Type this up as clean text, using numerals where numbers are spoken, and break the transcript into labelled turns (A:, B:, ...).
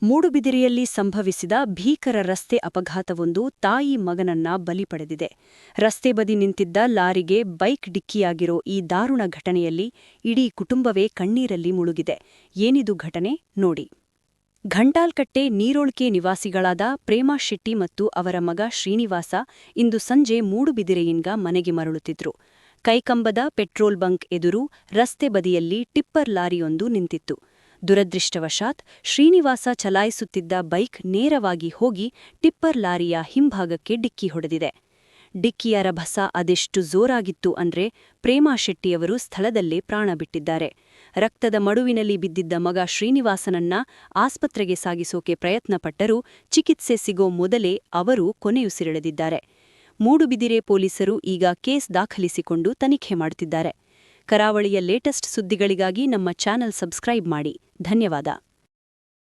A: ಮೂಡುಬಿದಿರೆಯಲ್ಲಿ ಸಂಭವಿಸಿದ ಭೀಕರ ರಸ್ತೆ ಅಪಘಾತವೊಂದು ತಾಯಿ ಮಗನನ್ನ ಬಲಿ ಪಡೆದಿದೆ. ರಸ್ತೆ ಬದಿ ನಿಂತಿದ್ದ ಲಾರಿಗೆ ಬೈಕ್ ಡಿಕ್ಕಿಯಾಗಿರೋ ಈ ದಾರುಣ ಘಟನೆಯಲ್ಲಿ ಇಡೀ ಕುಟುಂಬವೇ ಕಣ್ಣೀರಲ್ಲಿ ಮುಳುಗಿದೆ. ಏನಿದು ಘಟನೆ ನೋಡಿ. ಘಂಟಾಲ್ಕಟ್ಟೆ ನೀರೋಳ್ಕೆ ನಿವಾಸಿಗಳಾದ ಪ್ರೇಮಾ ಶೆಟ್ಟಿ ಮತ್ತು ಅವರ ಮಗ ಶ್ರೀನಿವಾಸ ಇಂದು ಸಂಜೆ ಮೂಡುಬಿದಿರೆಯಿಂದ ಮನೆಗೆ ಮರಳುತ್ತಿದ್ರು. ಕೈಕಂಬದ ಪೆಟ್ರೋಲ್ ಬಂಕ್ ಎದುರು ರಸ್ತೆ ಬದಿಯಲ್ಲಿ ಟಿಪ್ಪರ್ ಲಾರಿಯೊಂದು ನಿಂತಿತ್ತು. ದುರದೃಷ್ಟವಶಾತ್ ಶ್ರೀನಿವಾಸ ಚಲಾಯಿಸುತ್ತಿದ್ದ ಬೈಕ್ ನೇರವಾಗಿ ಹೋಗಿ ಟಿಪ್ಪರ್ ಲಾರಿಯ ಹಿಂಭಾಗಕ್ಕೆ ಡಿಕ್ಕಿ ಹೊಡೆದಿದೆ. ಡಿಕ್ಕಿಯ ರಭಸ ಅದೆಷ್ಟು ಜೋರಾಗಿತ್ತು ಅಂದ್ರೆ ಪ್ರೇಮಾ ಶೆಟ್ಟಿಯವರು ಸ್ಥಳದಲ್ಲೇ ಪ್ರಾಣ ಬಿಟ್ಟಿದ್ದಾರೆ. ರಕ್ತದ ಮಡುವಿನಲ್ಲಿ ಬಿದ್ದಿದ್ದ ಮಗ ಶ್ರೀನಿವಾಸನನ್ನ ಆಸ್ಪತ್ರೆಗೆ ಸಾಗಿಸೋಕೆ ಪ್ರಯತ್ನಪಟ್ಟರೂ ಚಿಕಿತ್ಸೆ ಸಿಗೋ ಮೊದಲೇ ಅವರು ಕೊನೆಯುಸಿರೆಳೆದಿದ್ದಾರೆ. ಮೂಡುಬಿದಿರೆ ಪೊಲೀಸರು ಈಗ ಕೇಸ್ ದಾಖಲಿಸಿಕೊಂಡು ತನಿಖೆ ಮಾಡುತ್ತಿದ್ದಾರೆ. ಕರಾವಳಿಯ ಲೇಟೆಸ್ಟ್ ಸುದ್ದಿಗಳಿಗಾಗಿ ನಮ್ಮ ಚಾನೆಲ್ ಸಬ್ಸ್ಕ್ರೈಬ್ ಮಾಡಿ. ಧನ್ಯವಾದ.